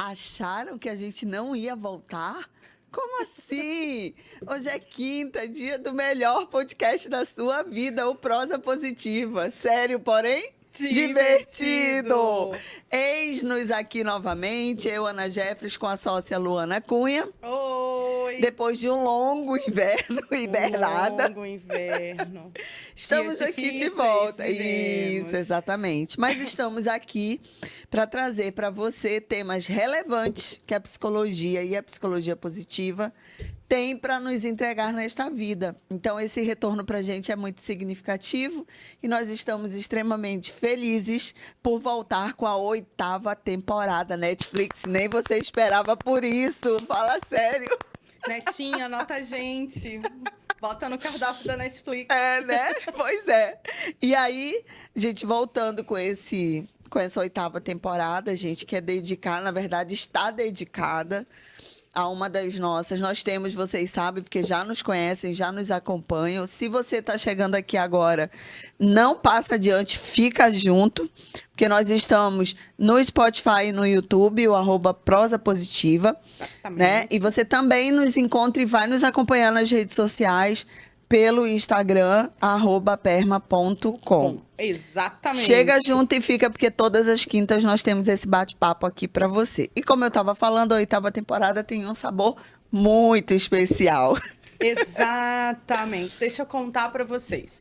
Acharam que a gente não ia voltar? Como assim? Hoje é quinta, dia do melhor podcast da sua vida, o Prosa Positiva. Sério, porém divertido. Eis-nos aqui novamente, eu, Ana Jeffres, com a sócia Luana Cunha. Oi! Depois de um longo inverno, hibernada. Longo inverno. Estamos Dias aqui de difíceis volta. vivemos. Isso, exatamente. Mas estamos aqui para trazer para você temas relevantes que a psicologia e a psicologia positiva têm para nos entregar nesta vida. Então, esse retorno para a gente é muito significativo e nós estamos extremamente felizes por voltar com a 8ª temporada Netflix. Nem você esperava por isso. Fala sério. Netinha, anota a gente. Bota no cardápio da Netflix. É, né? Pois é. E aí, gente, voltando com essa 8ª temporada, a gente quer dedicar, na verdade, está dedicada a uma das nossas. Nós temos, vocês sabem, porque já nos conhecem, já nos acompanham. Se você está chegando aqui agora, não passa adiante, fica junto, porque nós estamos no Spotify e no YouTube, o @Prosa Positiva, né? E você também nos encontra e vai nos acompanhar nas redes sociais pelo Instagram, @perma.com. Exatamente. Chega junto e fica, porque todas as quintas nós temos esse bate-papo aqui para você. E como eu estava falando, a 8ª temporada tem um sabor muito especial. Exatamente. Deixa eu contar para vocês.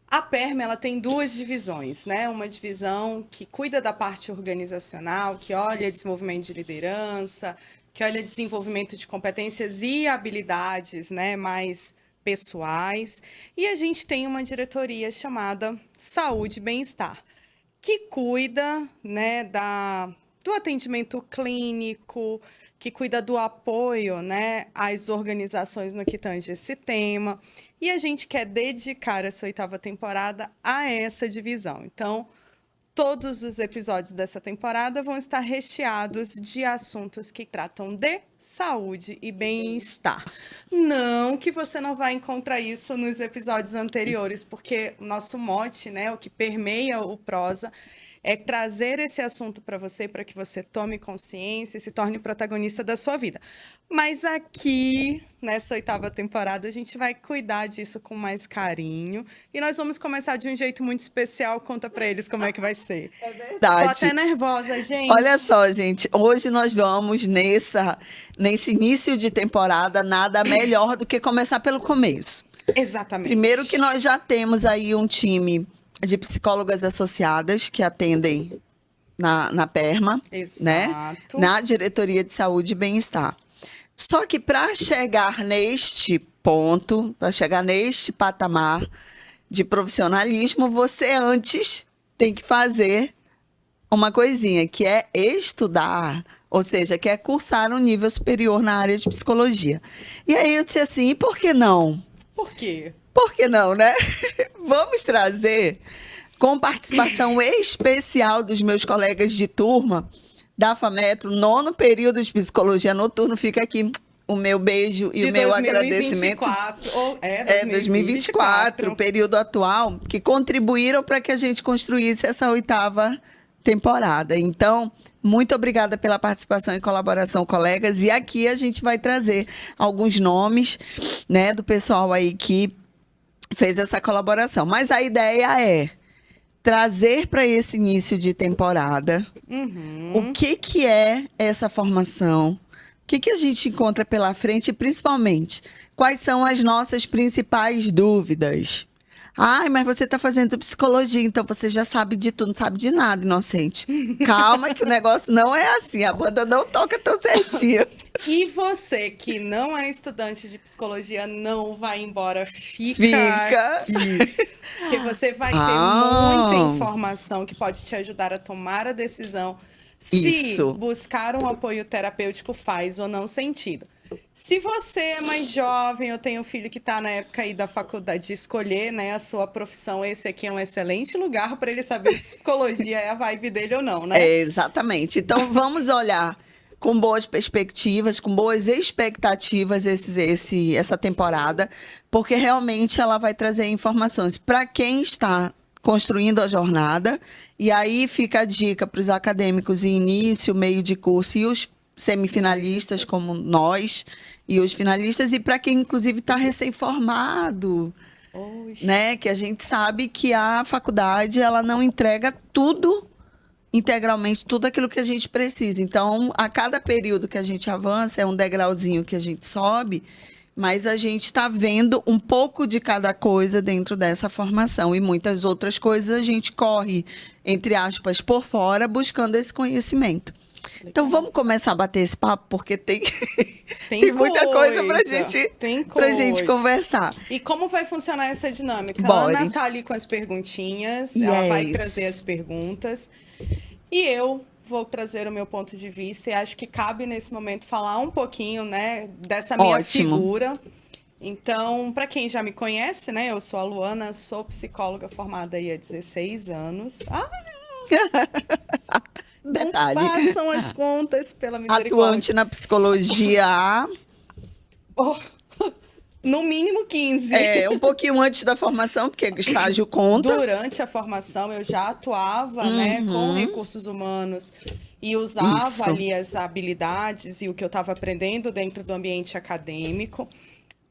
A Perma, ela tem 2 divisões, né? Uma divisão que cuida da parte organizacional, que olha desenvolvimento de liderança, que olha desenvolvimento de competências e habilidades, né, mais pessoais. E a gente tem uma diretoria chamada Saúde e Bem-Estar, que cuida, né, do atendimento clínico, que cuida do apoio, né, às organizações no que tange esse tema. E a gente quer dedicar essa 8ª temporada a essa divisão. Então, todos os episódios dessa temporada vão estar recheados de assuntos que tratam de saúde e bem-estar. Não que você não vai encontrar isso nos episódios anteriores, porque o nosso mote, né, o que permeia o Prosa, é trazer esse assunto para você, para que você tome consciência e se torne protagonista da sua vida. Mas aqui, nessa 8ª temporada, a gente vai cuidar disso com mais carinho. E nós vamos começar de um jeito muito especial. Conta para eles como é que vai ser. É verdade. Tô até nervosa, gente. Olha só, gente, hoje nós vamos nesse início de temporada, nada melhor do que começar pelo começo. Exatamente. Primeiro que nós já temos aí um time de psicólogas associadas que atendem na Perma, né? Exato. Na Diretoria de Saúde e Bem-Estar. Só que para chegar neste ponto, para chegar neste patamar de profissionalismo, você antes tem que fazer uma coisinha, que é estudar, ou seja, que é cursar um nível superior na área de psicologia. E aí eu disse assim, e por que não? Por quê? Por que não, né? Vamos trazer, com participação especial dos meus colegas de turma da FAMetro, 9º período de psicologia noturno. Fica aqui o meu beijo e o meu agradecimento. 2024, período atual, que contribuíram para que a gente construísse essa 8ª temporada. Então, muito obrigada pela participação e colaboração, colegas. E aqui a gente vai trazer alguns nomes, né, do pessoal aí que fez essa colaboração. Mas a ideia é trazer para esse início de temporada o que é essa formação, o que a gente encontra pela frente e, principalmente, quais são as nossas principais dúvidas. Ai, mas você está fazendo psicologia, então você já sabe de tudo, não sabe de nada, inocente. Calma que o negócio não é assim, a banda não toca tão certinho. E você que não é estudante de psicologia, não vai embora, fica aqui. Porque você vai ter muita informação que pode te ajudar a tomar a decisão se buscar um apoio terapêutico faz ou não sentido. Se você é mais jovem, eu tenho um filho que está na época aí da faculdade de escolher, né, a sua profissão, esse aqui é um excelente lugar para ele saber se psicologia é a vibe dele ou não, né? É, exatamente. Então, vamos olhar com boas perspectivas, com boas expectativas essa temporada, porque realmente ela vai trazer informações para quem está construindo a jornada. E aí fica a dica para os acadêmicos em início, meio de curso e os semifinalistas como nós e os finalistas, e para quem, inclusive, está recém-formado, Oxe. né? Que a gente sabe que a faculdade ela não entrega tudo integralmente, tudo aquilo que a gente precisa. Então, a cada período que a gente avança, é um degrauzinho que a gente sobe, mas a gente está vendo um pouco de cada coisa dentro dessa formação. E muitas outras coisas a gente corre, entre aspas, por fora, buscando esse conhecimento. Então, vamos começar a bater esse papo, porque tem muita coisa pra gente conversar. E como vai funcionar essa dinâmica? Bora. A Ana tá ali com as perguntinhas, ela vai trazer as perguntas. E eu vou trazer o meu ponto de vista e acho que cabe nesse momento falar um pouquinho, né, dessa minha figura. Então, para quem já me conhece, né, eu sou a Luana, sou psicóloga formada aí há 16 anos. Detalhe. Não façam as contas pela misericórdia. Atuante na psicologia há... No mínimo 15. Um pouquinho antes da formação, porque estágio conta. Durante a formação, eu já atuava, né, com recursos humanos e usava ali as habilidades e o que eu estava aprendendo dentro do ambiente acadêmico.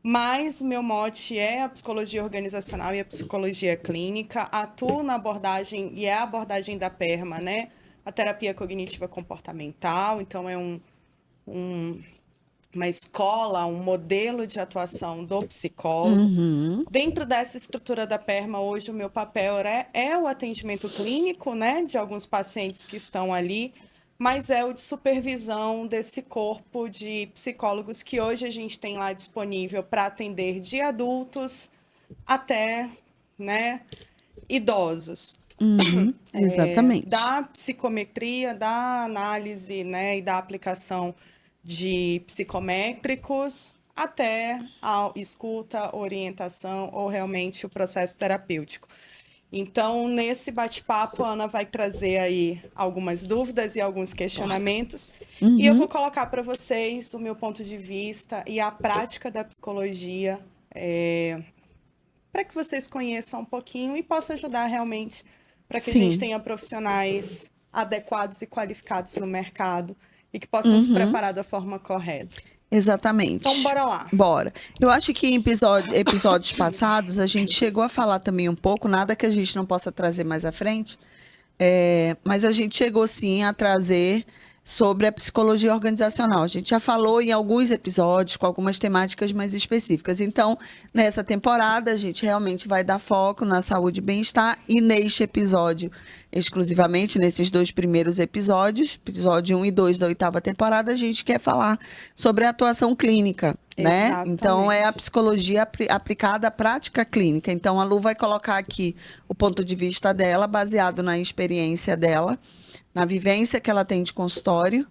Mas o meu mote é a psicologia organizacional e a psicologia clínica. Atuo na abordagem, e é a abordagem da PERMA, né? A terapia cognitiva comportamental. Então, é uma escola, um modelo de atuação do psicólogo. Dentro dessa estrutura da PERMA, hoje o meu papel é o atendimento clínico, né, de alguns pacientes que estão ali, mas é o de supervisão desse corpo de psicólogos que hoje a gente tem lá disponível para atender de adultos até, né, idosos. Exatamente. Da psicometria, da análise, né, e da aplicação de psicométricos até a escuta, orientação ou realmente o processo terapêutico. Então, nesse bate-papo, a Ana vai trazer aí algumas dúvidas e alguns questionamentos. E eu vou colocar para vocês o meu ponto de vista e a prática da psicologia, para que vocês conheçam um pouquinho e possa ajudar realmente para que a gente tenha profissionais adequados e qualificados no mercado e que possam se preparar da forma correta. Exatamente. Então, bora lá. Bora. Eu acho que em episódios passados a gente chegou a falar também um pouco, nada que a gente não possa trazer mais à frente, mas a gente chegou sim a trazer sobre a psicologia organizacional. A gente já falou em alguns episódios com algumas temáticas mais específicas. Então, nessa temporada, a gente realmente vai dar foco na saúde e bem-estar. E neste episódio, exclusivamente nesses 2 primeiros episódios, episódio 1 e 2 da 8ª temporada, a gente quer falar sobre a atuação clínica, né? Exatamente. Então, é a psicologia aplicada à prática clínica. Então, a Lu vai colocar aqui o ponto de vista dela, baseado na experiência dela, na vivência que ela tem de consultório,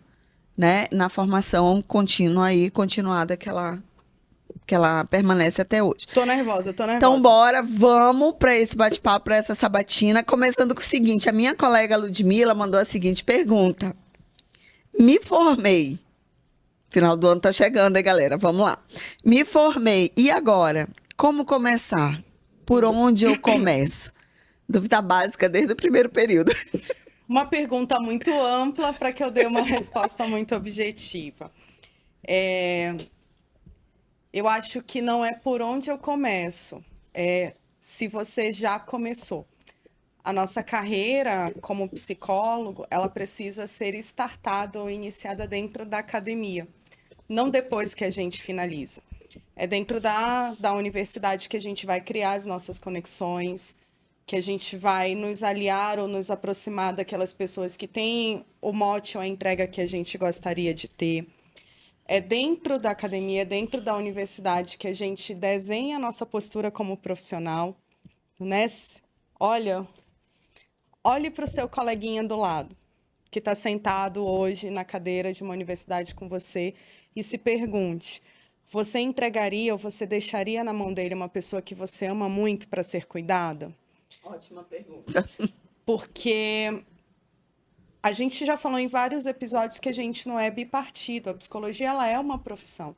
né? Na formação contínua e continuada que ela permanece até hoje. Tô nervosa. Então, bora, vamos para esse bate-papo, para essa sabatina, começando com o seguinte, a minha colega Ludmila mandou a seguinte pergunta. Me formei. Final do ano tá chegando, hein, galera? Vamos lá. Me formei. E agora? Como começar? Por onde eu começo? Dúvida básica desde o primeiro período. Uma pergunta muito ampla para que eu dê uma resposta muito objetiva. Eu acho que não é por onde eu começo, é se você já começou. A nossa carreira como psicólogo, ela precisa ser startada ou iniciada dentro da academia, não depois que a gente finaliza. É dentro da universidade que a gente vai criar as nossas conexões, que a gente vai nos aliar ou nos aproximar daquelas pessoas que têm o mote ou a entrega que a gente gostaria de ter. É dentro da academia, dentro da universidade que a gente desenha a nossa postura como profissional, né? Olhe para o seu coleguinha do lado, que está sentado hoje na cadeira de uma universidade com você e se pergunte, você entregaria ou você deixaria na mão dele uma pessoa que você ama muito para ser cuidada? Ótima pergunta. Porque a gente já falou em vários episódios que a gente não é bipartido. A psicologia, ela é uma profissão,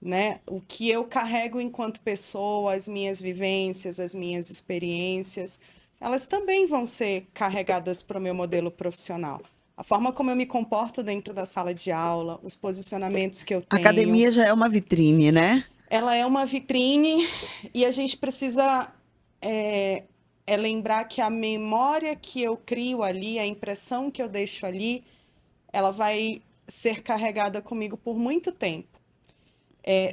né? O que eu carrego enquanto pessoa, as minhas vivências, as minhas experiências, elas também vão ser carregadas para o meu modelo profissional. A forma como eu me comporto dentro da sala de aula, os posicionamentos que eu A tenho. academia já é uma vitrine, né? Ela é uma vitrine e a gente precisa lembrar que a memória que eu crio ali, a impressão que eu deixo ali, ela vai ser carregada comigo por muito tempo.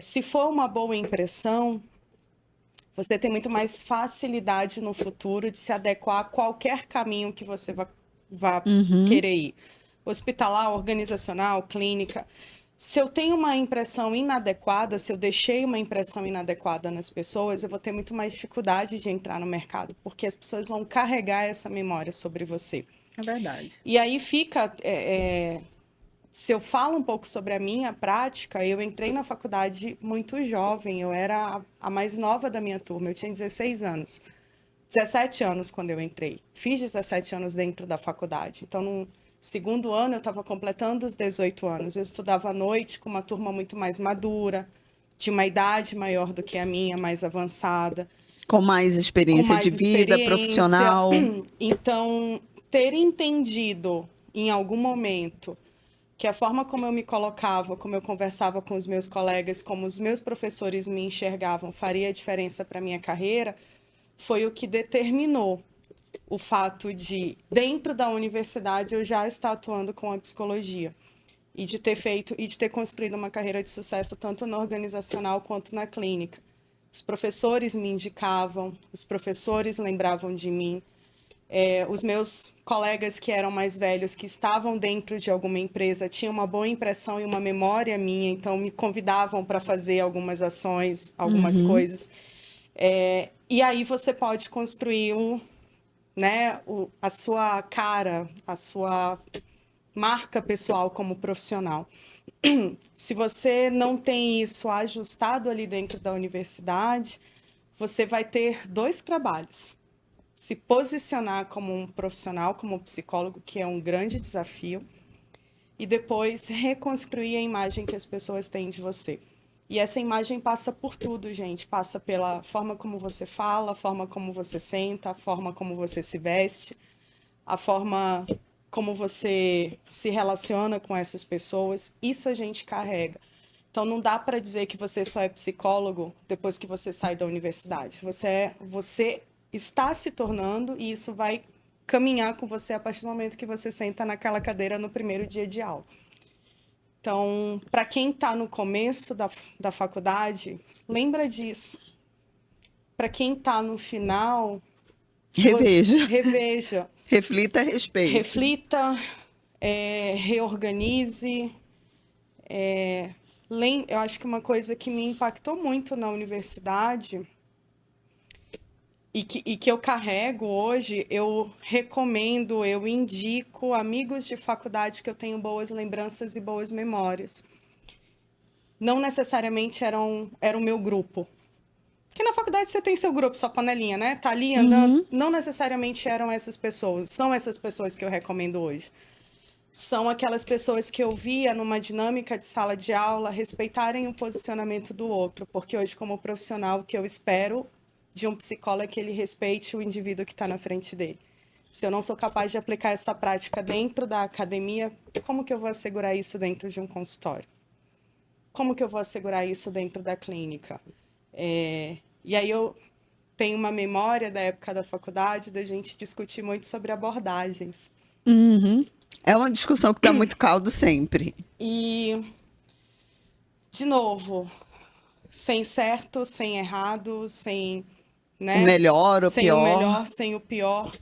Se for uma boa impressão, você tem muito mais facilidade no futuro de se adequar a qualquer caminho que você vá querer ir. Hospitalar, organizacional, clínica. Se eu tenho uma impressão inadequada, se eu deixei uma impressão inadequada nas pessoas, eu vou ter muito mais dificuldade de entrar no mercado, porque as pessoas vão carregar essa memória sobre você. É verdade. E aí fica... se eu falo um pouco sobre a minha prática, eu entrei na faculdade muito jovem, eu era a mais nova da minha turma, eu tinha 16 anos. 17 anos quando eu entrei. Fiz 17 anos dentro da faculdade. Então, no segundo ano, eu estava completando os 18 anos. Eu estudava à noite com uma turma muito mais madura, de uma idade maior do que a minha, mais avançada. Com mais Com experiência mais de vida experiência. profissional. Então, ter entendido em algum momento que a forma como eu me colocava, como eu conversava com os meus colegas, como os meus professores me enxergavam, faria diferença para a minha carreira, foi o que determinou o fato de, dentro da universidade, eu já estar atuando com a psicologia e de ter feito e de ter construído uma carreira de sucesso tanto na organizacional quanto na clínica. Os professores me indicavam, os professores lembravam de mim, os meus colegas que eram mais velhos, que estavam dentro de alguma empresa, tinham uma boa impressão e uma memória minha, então me convidavam para fazer algumas ações, algumas coisas. E aí você pode construir a sua cara, a sua marca pessoal como profissional. Se você não tem isso ajustado ali dentro da universidade, você vai ter 2 trabalhos. Se posicionar como um profissional, como psicólogo, que é um grande desafio, e depois reconstruir a imagem que as pessoas têm de você. E essa imagem passa por tudo, gente. Passa pela forma como você fala, a forma como você senta, a forma como você se veste, a forma como você se relaciona com essas pessoas. Isso a gente carrega. Então, não dá para dizer que você só é psicólogo depois que você sai da universidade. Você está se tornando e isso vai caminhar com você a partir do momento que você senta naquela cadeira no primeiro dia de aula. Então, para quem está no começo da faculdade, lembra disso. Para quem está no final, Reveja. reveja. Reflita a respeito. Reflita, reorganize. Eu acho que uma coisa que me impactou muito na universidade e que eu carrego hoje, eu recomendo, eu indico amigos de faculdade que eu tenho boas lembranças e boas memórias. Não necessariamente eram o meu grupo. Porque na faculdade você tem seu grupo, sua panelinha, né? Tá ali andando. Não necessariamente eram essas pessoas. São essas pessoas que eu recomendo hoje. São aquelas pessoas que eu via numa dinâmica de sala de aula respeitarem o posicionamento do outro. Porque hoje, como profissional, o que eu espero de um psicólogo é que ele respeite o indivíduo que está na frente dele. Se eu não sou capaz de aplicar essa prática dentro da academia, como que eu vou assegurar isso dentro de um consultório? Como que eu vou assegurar isso dentro da clínica? E aí eu tenho uma memória da época da faculdade da gente discutir muito sobre abordagens. É uma discussão que dá muito caldo sempre. E, de novo, sem certo, sem errado, sem... O melhor, o sem pior. o melhor, sem o pior.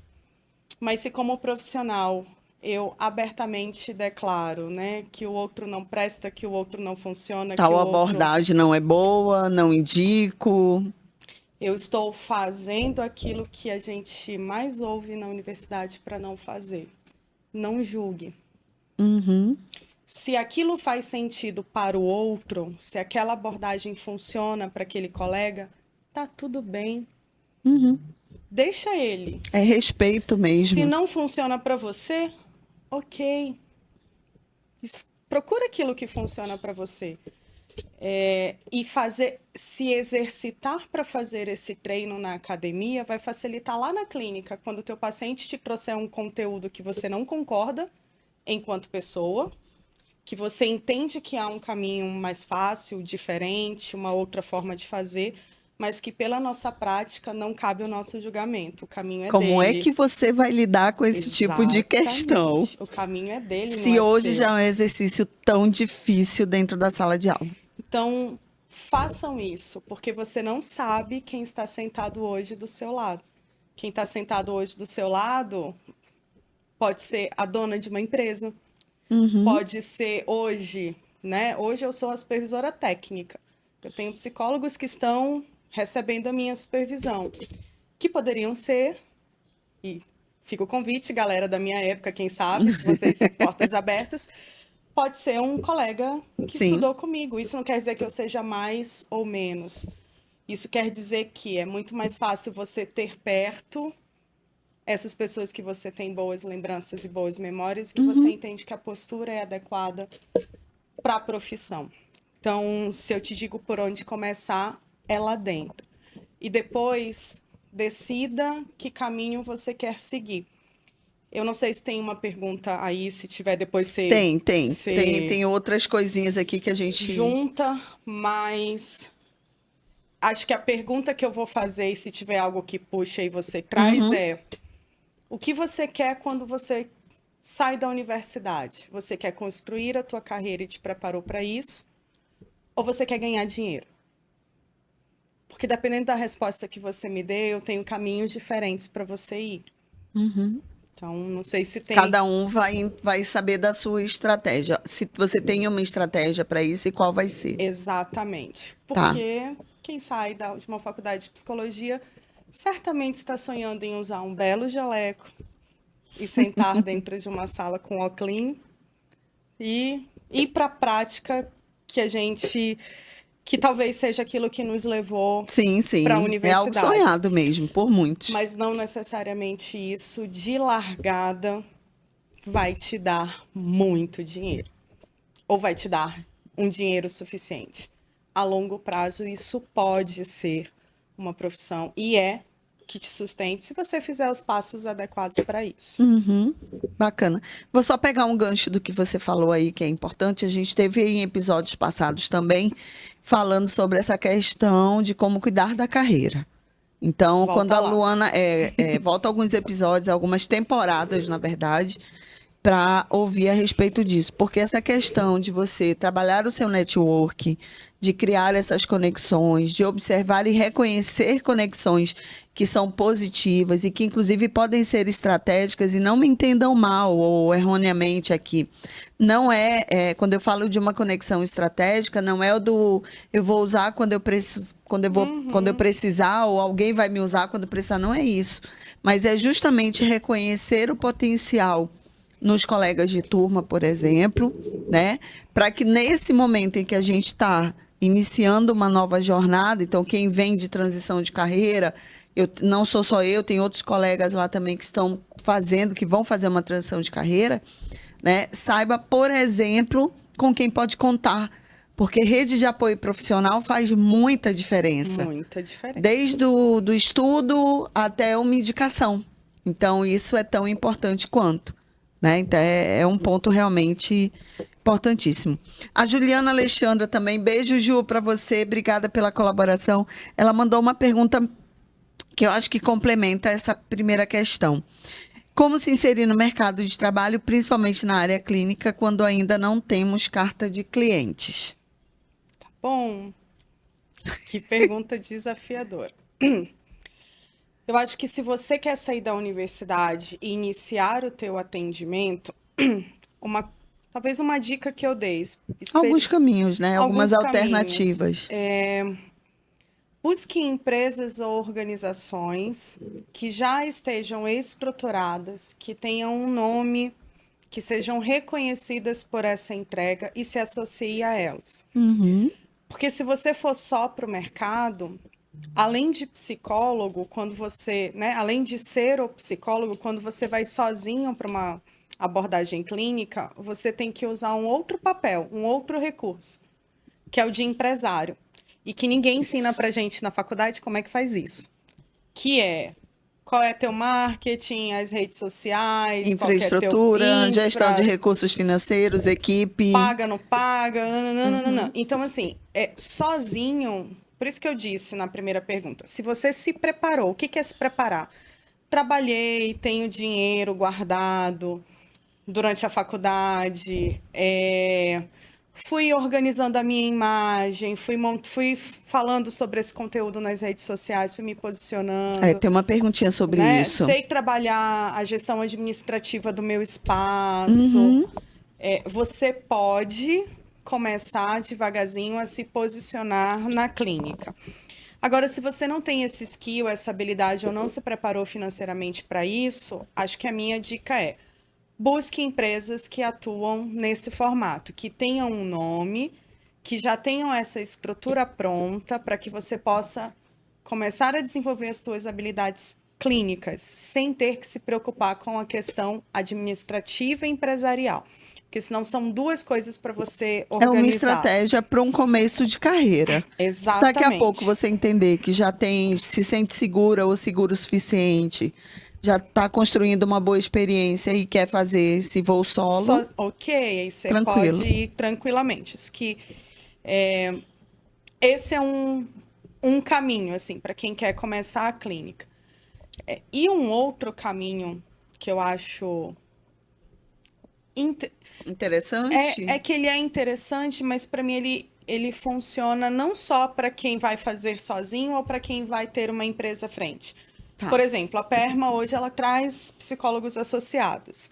Mas se como profissional eu abertamente declaro, que o outro não presta, que o outro não funciona, que Tal o outro... abordagem não é boa, não indico. Eu estou fazendo aquilo que a gente mais ouve na universidade para não fazer. Não julgue. Se aquilo faz sentido para o outro, se aquela abordagem funciona para aquele colega, tá tudo bem. Deixa ele. É respeito mesmo. Se não funciona para você, ok. Procura aquilo que funciona para você. E se exercitar para fazer esse treino na academia vai facilitar lá na clínica. Quando o teu paciente te trouxer um conteúdo que você não concorda, enquanto pessoa, que você entende que há um caminho mais fácil, diferente, uma outra forma de fazer, mas que pela nossa prática não cabe o nosso julgamento. O caminho é Como é dele. que você vai lidar com esse tipo de questão? Exatamente. O caminho é dele, não Se é hoje seu. já é um exercício tão difícil dentro da sala de aula. Então, façam isso, porque você não sabe quem está sentado hoje do seu lado. Quem está sentado hoje do seu lado pode ser a dona de uma empresa, pode ser hoje, né? Hoje eu sou a supervisora técnica. Eu tenho psicólogos que estão recebendo a minha supervisão, que poderiam ser, e fica o convite, galera da minha época, quem sabe, se vocês portas abertas, pode ser um colega que Sim. estudou comigo. Isso não quer dizer que eu seja mais ou menos. Isso quer dizer que é muito mais fácil você ter perto essas pessoas que você tem boas lembranças e boas memórias, que você entende que a postura é adequada para a profissão. Então, se eu te digo por onde começar, é lá dentro. E depois, decida que caminho você quer seguir. Eu não sei se tem uma pergunta aí, se tiver depois Tem outras coisinhas aqui que a gente junta, mas acho que a pergunta que eu vou fazer, e se tiver algo que puxa e você traz, é: o que você quer quando você sai da universidade? Você quer construir a tua carreira e te preparou para isso? Ou você quer ganhar dinheiro? Porque dependendo da resposta que você me dê, eu tenho caminhos diferentes para você ir. Então, não sei se tem... Cada um vai saber da sua estratégia. Se você tem uma estratégia para isso e qual vai ser. Exatamente. Tá. Porque quem sai de uma faculdade de psicologia certamente está sonhando em usar um belo jaleco e sentar dentro de uma sala com óculos e ir para a prática que talvez seja aquilo que nos levou Sim, para a é algo universidade. sonhado mesmo, por muitos. Mas não necessariamente isso de largada vai te dar muito dinheiro. Ou vai te dar um dinheiro suficiente. A longo prazo, isso pode ser uma profissão e é que te sustente se você fizer os passos adequados para isso. Bacana. Vou só pegar um gancho do que você falou aí, que é importante. A gente teve em episódios passados também falando sobre essa questão de como cuidar da carreira. Então, Volta quando a lá. Luana volta alguns episódios, algumas temporadas, na verdade, para ouvir a respeito disso. Porque essa questão de você trabalhar o seu network, de criar essas conexões, de observar e reconhecer conexões que são positivas e que, inclusive, podem ser estratégicas, e não me entendam mal ou erroneamente aqui. Não quando eu falo de uma conexão estratégica, não é o do eu vou usar quando eu preciso, quando eu precisar, ou alguém vai me usar quando precisar, não é isso. Mas é justamente reconhecer o potencial nos colegas de turma, por exemplo, né? Para que nesse momento em que a gente está iniciando uma nova jornada, então quem vem de transição de carreira, não sou só eu, tem outros colegas lá também que estão fazendo, que vão fazer uma transição de carreira, né? Saiba, por exemplo, com quem pode contar, porque rede de apoio profissional faz muita diferença. Muita diferença. Desde do estudo até uma indicação. Então, isso é tão importante quanto. Né? Então, é um ponto realmente importantíssimo. A Juliana Alexandra também, beijo, Ju, para você, obrigada pela colaboração. Ela mandou uma pergunta que eu acho que complementa essa primeira questão. Como se inserir no mercado de trabalho, principalmente na área clínica, quando ainda não temos carta de clientes? Tá bom. Que pergunta desafiadora. Eu acho que se você quer sair da universidade e iniciar o teu atendimento, talvez uma dica que eu dei. Alguns caminhos, né? Algumas Alguns alternativas. Busque empresas ou organizações que já estejam estruturadas, que tenham um nome, que sejam reconhecidas por essa entrega e se associe a elas. Porque se você for só para o mercado, além de psicólogo, quando você, né, além de ser o psicólogo, quando você vai sozinho para uma abordagem clínica, você tem que usar um outro papel, um outro recurso, que é o de empresário. E que ninguém ensina pra gente na faculdade como é que faz isso. Que é qual é teu marketing, as redes sociais, qual que é teu Infraestrutura, gestão de infra, recursos financeiros, equipe. paga, não paga, nananana. Então, assim, sozinho, por isso que eu disse na primeira pergunta, se você se preparou, o que que é se preparar? Trabalhei, tenho dinheiro guardado durante a faculdade, fui organizando a minha imagem, fui falando sobre esse conteúdo nas redes sociais, fui me posicionando, Tem uma perguntinha sobre né? isso. Sei trabalhar a gestão administrativa do meu espaço. Uhum. Você pode começar devagarzinho a se posicionar na clínica. Agora, se você não tem esse skill, essa habilidade ou não se preparou financeiramente para isso, acho que a minha dica é: busque empresas que atuam nesse formato, que tenham um nome, que já tenham essa estrutura pronta para que você possa começar a desenvolver as suas habilidades clínicas, sem ter que se preocupar com a questão administrativa e empresarial. Porque senão são duas coisas para você É uma organizar. estratégia para um começo de carreira. Se daqui a Exatamente. pouco você entender que já se sente segura ou seguro o suficiente, já está construindo uma boa experiência e quer fazer esse voo solo, Ok, aí você tranquilo. pode ir tranquilamente. Isso que esse é um caminho, assim, para quem quer começar a clínica. E um outro caminho que eu acho Interessante. é que ele é interessante, mas para mim ele funciona não só para quem vai fazer sozinho ou para quem vai ter uma empresa à frente. Tá. Por exemplo, a Perma hoje ela traz psicólogos associados.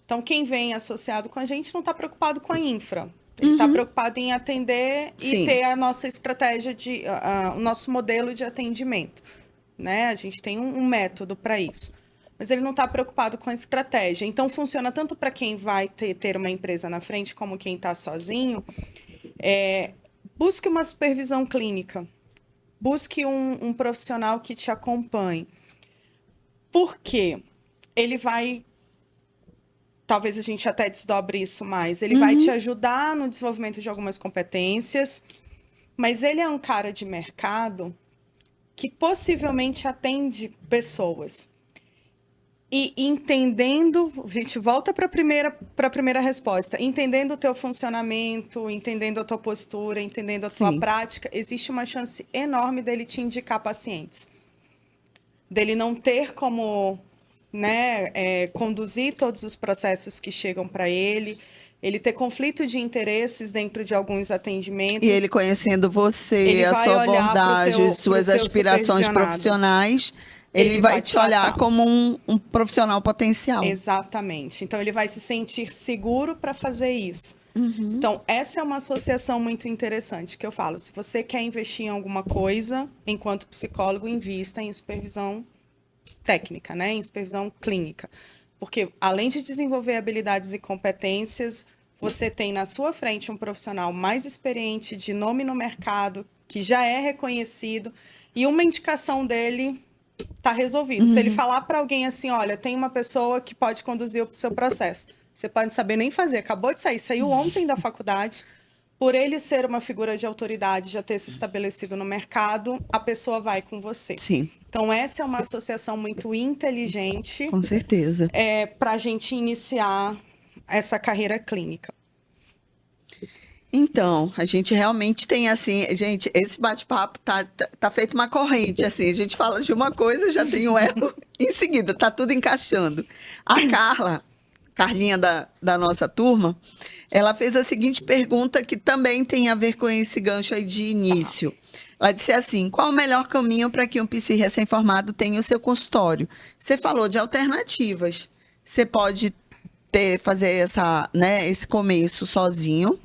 Então, quem vem associado com a gente não está preocupado com a infra. Ele está preocupado em atender Sim. e ter a nossa estratégia o nosso modelo de atendimento, né? A gente tem um método para isso. Mas ele não está preocupado com a estratégia. Então, funciona tanto para quem vai ter uma empresa na frente, como quem está sozinho. Busque uma supervisão clínica. Busque um profissional que te acompanhe. Por quê? Ele vai... Talvez a gente até desdobre isso mais. Ele vai te ajudar no desenvolvimento de algumas competências, mas ele é um cara de mercado que possivelmente atende pessoas. E entendendo, a gente volta para a primeira resposta, entendendo o teu funcionamento, entendendo a tua postura, entendendo a tua prática, existe uma chance enorme dele te indicar pacientes. Dele não ter como, né, conduzir todos os processos que chegam para ele ter conflito de interesses dentro de alguns atendimentos. E ele conhecendo você, ele a vai sua olhar abordagem, suas pro seu aspirações supervisionado. profissionais, ele vai te olhar como um profissional potencial. Exatamente. Então, ele vai se sentir seguro para fazer isso. Então, essa é uma associação muito interessante que eu falo. Se você quer investir em alguma coisa, enquanto psicólogo, invista em supervisão técnica, né? Em supervisão clínica. Porque, além de desenvolver habilidades e competências, você tem na sua frente um profissional mais experiente, de nome no mercado, que já é reconhecido, e uma indicação dele está resolvido. Se ele falar para alguém assim, olha, tem uma pessoa que pode conduzir o seu processo, você pode saber nem fazer, acabou de sair, saiu ontem da faculdade, por ele ser uma figura de autoridade, já ter se estabelecido no mercado, a pessoa vai com você. Sim. Então, essa é uma associação muito inteligente. Com certeza. Para a gente iniciar essa carreira clínica. Então, a gente realmente tem assim, gente, esse bate-papo tá feito uma corrente, assim, a gente fala de uma coisa, já tem um elo, em seguida, tá tudo encaixando. A Carlinha da nossa turma, ela fez a seguinte pergunta que também tem a ver com esse gancho aí de início. Ela disse assim: qual o melhor caminho para que um psi recém-formado tenha o seu consultório? Você falou de alternativas. Você pode fazer esse começo sozinho,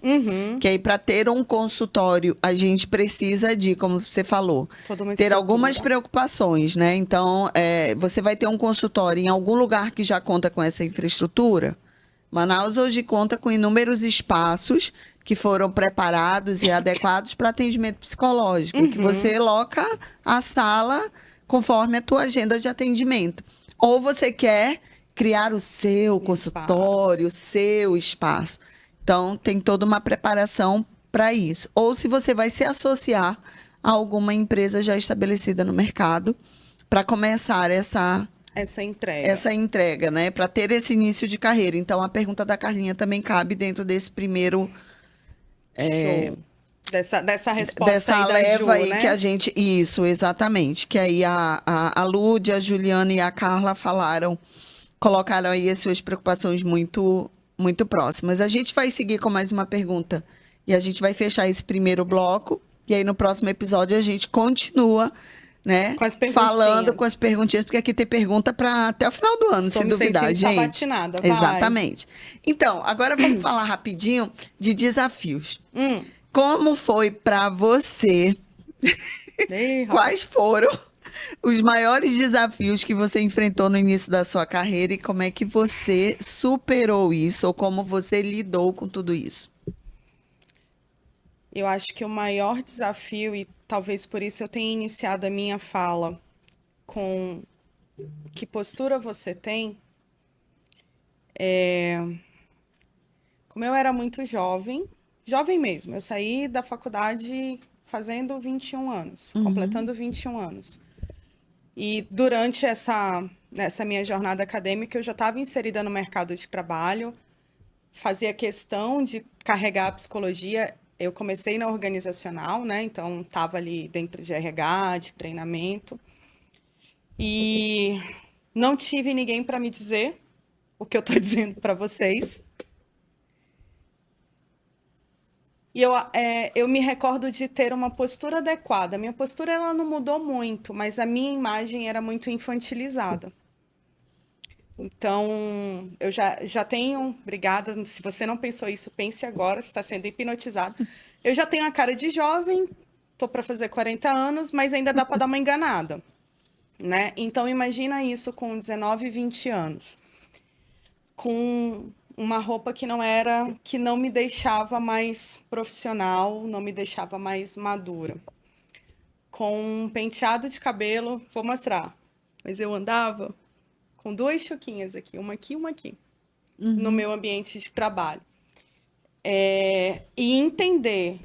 que aí para ter um consultório a gente precisa de, como você falou, ter algumas preocupações, né? Então, você vai ter um consultório em algum lugar que já conta com essa infraestrutura. Manaus hoje conta com inúmeros espaços que foram preparados e adequados para atendimento psicológico, que você loca a sala conforme a tua agenda de atendimento. Ou você quer criar o seu consultório, o seu espaço. Então, tem toda uma preparação para isso. Ou se você vai se associar a alguma empresa já estabelecida no mercado para começar essa essa entrega. né? Para ter esse início de carreira. Então, a pergunta da Carlinha também cabe dentro desse primeiro Show. Dessa resposta dessa aí da leva Ju, aí né? que a gente. Isso, exatamente. Que aí a Lud, a Juliana e a Carla falaram, colocaram aí as suas preocupações muito, muito próximas. A gente vai seguir com mais uma pergunta e a gente vai fechar esse primeiro bloco. E aí, no próximo episódio, a gente continua, né? Com as perguntinhas. Falando com as perguntinhas, porque aqui tem pergunta para até o final do ano, Estou se me duvidar, sentindo gente. sabatinada, vai. Exatamente. Então, agora vamos falar rapidinho de desafios. Hum. Como foi para você? Ei, rapaz. Quais foram os maiores desafios que você enfrentou no início da sua carreira e como é que você superou isso ou como você lidou com tudo isso? Eu acho que o maior desafio, e talvez por isso eu tenha iniciado a minha fala com que postura você tem, como eu era muito jovem mesmo, eu saí da faculdade fazendo 21 anos, completando 21 anos. E durante nessa minha jornada acadêmica, eu já estava inserida no mercado de trabalho, fazia questão de carregar a psicologia. Eu comecei na organizacional, né? Então, estava ali dentro de RH, de treinamento. E não tive ninguém para me dizer o que eu estou dizendo para vocês. E eu me recordo de ter uma postura adequada. A minha postura ela não mudou muito, mas a minha imagem era muito infantilizada. Então, eu já tenho... Obrigada, se você não pensou isso, pense agora, você está sendo hipnotizado. Eu já tenho a cara de jovem, estou para fazer 40 anos, mas ainda dá para dar uma enganada, né? Então, imagina isso com 19, 20 anos. Com uma roupa que não me deixava mais profissional, não me deixava mais madura. Com um penteado de cabelo, vou mostrar, mas eu andava com 2 chuquinhas aqui, uma aqui e uma aqui, no meu ambiente de trabalho. E entender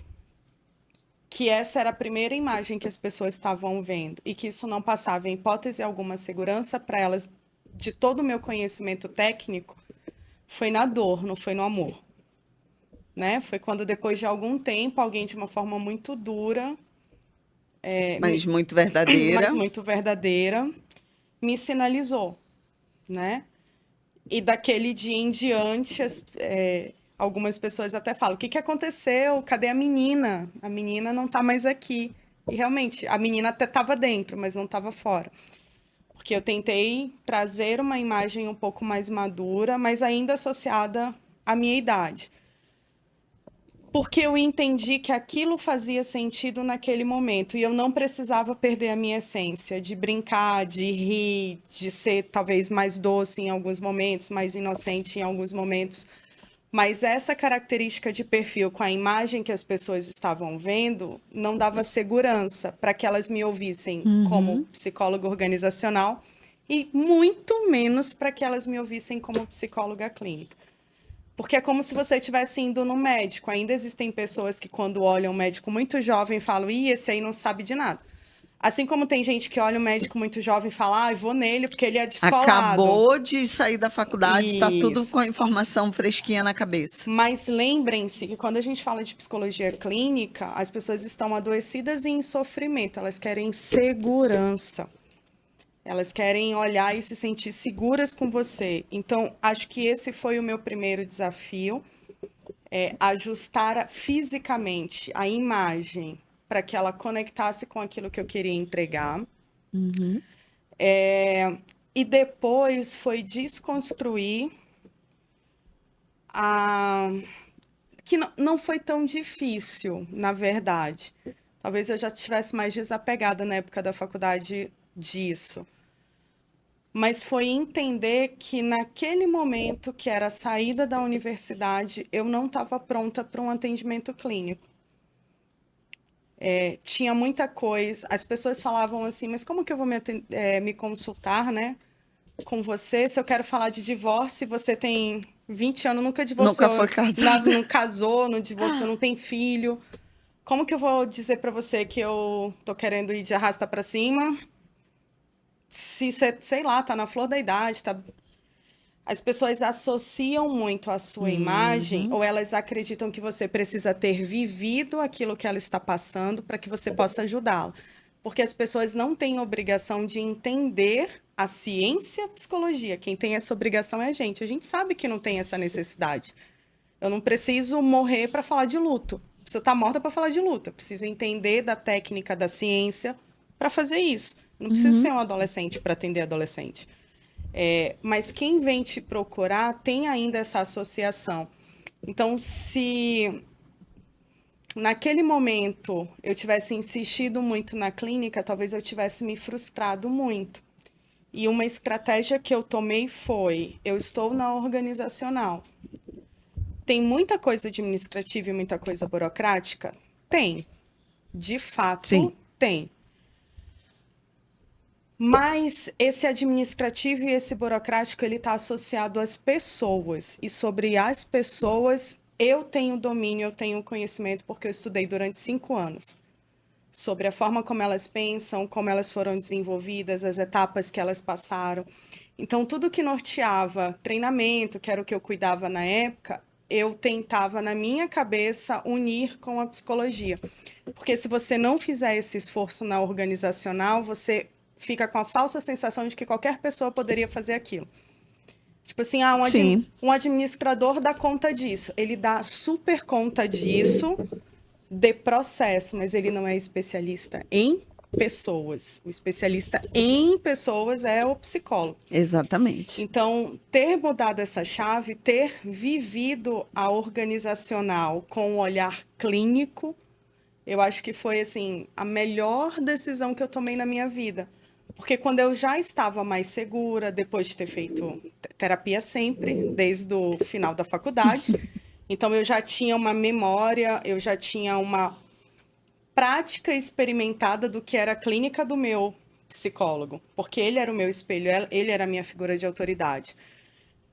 que essa era a primeira imagem que as pessoas estavam vendo e que isso não passava em hipótese alguma segurança para elas, de todo o meu conhecimento técnico, foi na dor, não foi no amor. Né? Foi quando, depois de algum tempo, alguém de uma forma muito dura... Mas muito verdadeira. Mas muito verdadeira, me sinalizou, né? E daquele dia em diante, algumas pessoas até falam, o que aconteceu? Cadê a menina? A menina não tá mais aqui. E realmente, a menina até estava dentro, mas não estava fora. Porque eu tentei trazer uma imagem um pouco mais madura, mas ainda associada à minha idade. Porque eu entendi que aquilo fazia sentido naquele momento e eu não precisava perder a minha essência de brincar, de rir, de ser talvez mais doce em alguns momentos, mais inocente em alguns momentos. Mas essa característica de perfil com a imagem que as pessoas estavam vendo não dava segurança para que elas me ouvissem como psicóloga organizacional e muito menos para que elas me ouvissem como psicóloga clínica. Porque é como se você estivesse indo no médico. Ainda existem pessoas que, quando olham um médico muito jovem, falam, esse aí não sabe de nada. Assim como tem gente que olha um médico muito jovem e fala, vou nele porque ele é descolado. Acabou de sair da faculdade, está tudo Isso. com a informação fresquinha na cabeça. Mas lembrem-se que quando a gente fala de psicologia clínica, as pessoas estão adoecidas e em sofrimento. Elas querem segurança. Elas querem olhar e se sentir seguras com você. Então, acho que esse foi o meu primeiro desafio, ajustar fisicamente a imagem para que ela conectasse com aquilo que eu queria entregar. E depois foi desconstruir que não foi tão difícil, na verdade. Talvez eu já estivesse mais desapegada na época da faculdade disso. Mas foi entender que naquele momento, que era a saída da universidade, eu não estava pronta para um atendimento clínico. Tinha muita coisa, as pessoas falavam assim, mas como que eu vou me consultar, né, com você, se eu quero falar de divórcio e você tem 20 anos, nunca divorciou. Nunca foi casada. Não casou, não divorciou, não tem filho. Como que eu vou dizer para você que eu tô querendo ir de arrasta para cima? se você, sei lá, tá na flor da idade, tá... As pessoas associam muito a sua imagem, ou elas acreditam que você precisa ter vivido aquilo que ela está passando para que você possa ajudá-la. Porque as pessoas não têm obrigação de entender a ciência e a psicologia. Quem tem essa obrigação é a gente. A gente sabe que não tem essa necessidade. Eu não preciso morrer para falar de luto. Se eu estar morta para falar de luto, eu preciso entender da técnica da ciência para fazer isso. Eu não preciso ser um adolescente para atender adolescente. Mas quem vem te procurar tem ainda essa associação. Então, se naquele momento eu tivesse insistido muito na clínica, talvez eu tivesse me frustrado muito. E uma estratégia que eu tomei foi: eu estou na organizacional. Tem muita coisa administrativa e muita coisa burocrática? Tem. De fato, Sim. tem. Mas esse administrativo e esse burocrático, ele está associado às pessoas. E sobre as pessoas, eu tenho domínio, eu tenho conhecimento, porque eu estudei durante 5 anos. Sobre a forma como elas pensam, como elas foram desenvolvidas, as etapas que elas passaram. Então, tudo que norteava treinamento, que era o que eu cuidava na época, eu tentava, na minha cabeça, unir com a psicologia. Porque se você não fizer esse esforço na organizacional, você fica com a falsa sensação de que qualquer pessoa poderia fazer aquilo. Tipo assim, um administrador dá conta disso. Ele dá super conta disso de processo, mas ele não é especialista em pessoas. O especialista em pessoas é o psicólogo. Exatamente. Então, ter mudado essa chave, ter vivido a organizacional com um olhar clínico, eu acho que foi, assim, a melhor decisão que eu tomei na minha vida. Porque quando eu já estava mais segura, depois de ter feito terapia sempre, desde o final da faculdade, então eu já tinha uma memória, eu já tinha uma prática experimentada do que era a clínica do meu psicólogo, porque ele era o meu espelho, ele era a minha figura de autoridade.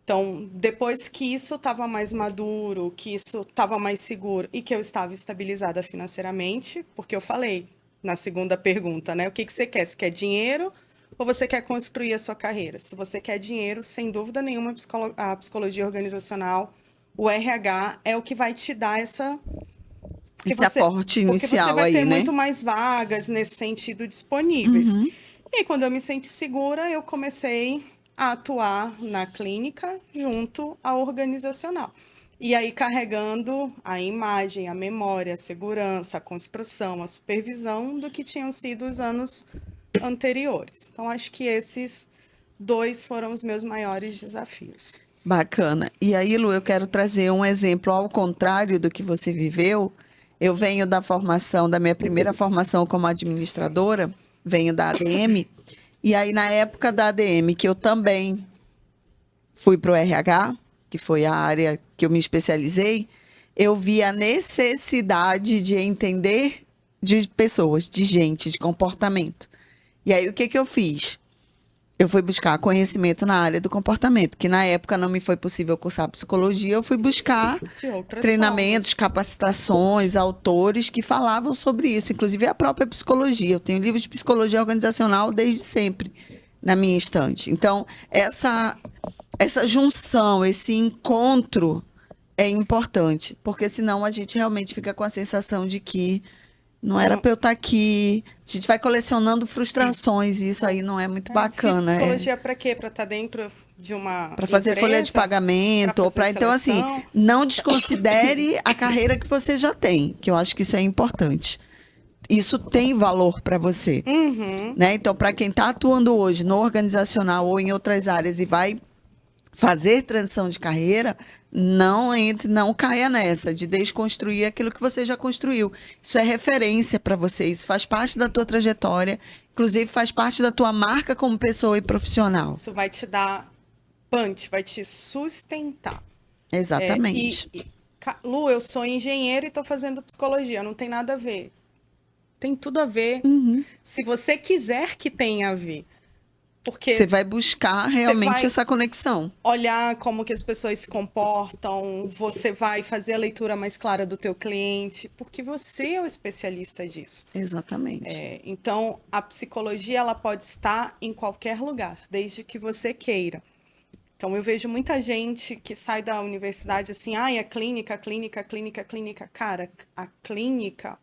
Então, depois que isso estava mais maduro, que isso estava mais seguro e que eu estava estabilizada financeiramente, porque eu falei na segunda pergunta, né? O que você quer? Você quer dinheiro ou você quer construir a sua carreira? Se você quer dinheiro, sem dúvida nenhuma, a psicologia organizacional, o RH é o que vai te dar esse aporte inicial, porque você vai ter muito mais vagas nesse sentido disponíveis. E aí, quando eu me senti segura, eu comecei a atuar na clínica junto à organizacional. E aí, carregando a imagem, a memória, a segurança, a construção, a supervisão do que tinham sido os anos anteriores. Então, acho que esses 2 foram os meus maiores desafios. Bacana. E aí, Lu, eu quero trazer um exemplo ao contrário do que você viveu. Eu venho da minha primeira formação como administradora, venho da ADM, e aí na época da ADM, que eu também fui para o RH, que foi a área que eu me especializei, eu vi a necessidade de entender de pessoas, de gente, de comportamento. E aí o que eu fiz? Eu fui buscar conhecimento na área do comportamento, que na época não me foi possível cursar psicologia, eu fui buscar treinamentos, capacitações, autores que falavam sobre isso, inclusive a própria psicologia. Eu tenho livros de psicologia organizacional desde sempre na minha estante. Então, essa junção, esse encontro é importante, porque senão a gente realmente fica com a sensação de que não era para eu estar aqui. A gente vai colecionando frustrações e isso aí não é muito bacana. Fiz psicologia para quê? Para estar dentro de uma para fazer empresa, folha de pagamento, ou para então assim, não desconsidere a carreira que você já tem, que eu acho que isso é importante. Isso tem valor para você, né? Então, para quem está atuando hoje no organizacional ou em outras áreas e vai fazer transição de carreira, não caia nessa de desconstruir aquilo que você já construiu. Isso é referência para você, isso faz parte da tua trajetória, inclusive faz parte da tua marca como pessoa e profissional. Isso vai te dar punch, vai te sustentar. Exatamente. Lu, eu sou engenheira e estou fazendo psicologia, não tem nada a ver. Tem tudo a ver, se você quiser que tenha a ver. Porque Você vai buscar realmente vai essa conexão. olhar como que as pessoas se comportam, você vai fazer a leitura mais clara do teu cliente, porque você é o especialista disso. Exatamente. Então, a psicologia ela pode estar em qualquer lugar, desde que você queira. Então, eu vejo muita gente que sai da universidade assim, é clínica, clínica, clínica, clínica. Cara, a clínica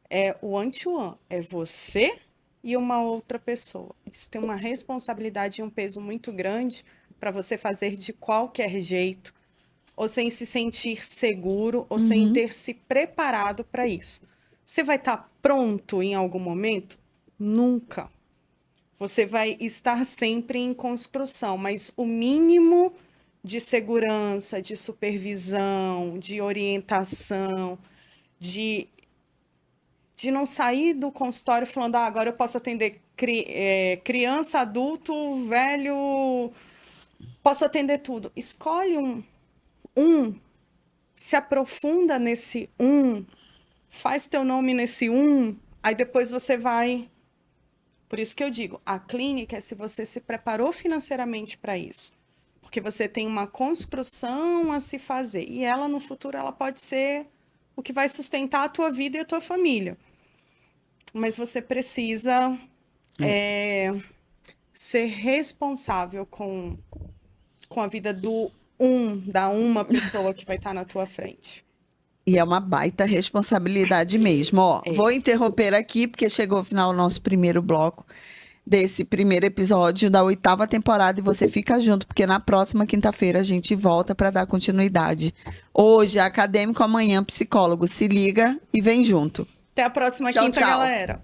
é o one-to-one, é você e uma outra pessoa. Isso tem uma responsabilidade e um peso muito grande para você fazer de qualquer jeito, ou sem se sentir seguro, ou sem ter se preparado para isso. Você vai estar pronto em algum momento? Nunca. Você vai estar sempre em construção, mas o mínimo de segurança, de supervisão, de orientação, de não sair do consultório falando, agora eu posso atender criança, adulto, velho, posso atender tudo. Escolhe se aprofunda nesse faz teu nome nesse aí depois você vai. Por isso que eu digo, a clínica é se você se preparou financeiramente para isso. Porque você tem uma construção a se fazer. E ela, no futuro, ela pode ser o que vai sustentar a tua vida e a tua família. Mas você precisa ser responsável com a vida da uma pessoa que vai estar na tua frente. E é uma baita responsabilidade mesmo. Ó, vou interromper aqui, porque chegou o final do nosso primeiro bloco desse primeiro episódio da 8ª temporada, e você fica junto, porque na próxima quinta-feira a gente volta para dar continuidade. Hoje, acadêmico, amanhã, psicólogo. Se liga e vem junto. Até a próxima Tchau, quinta, tchau. galera.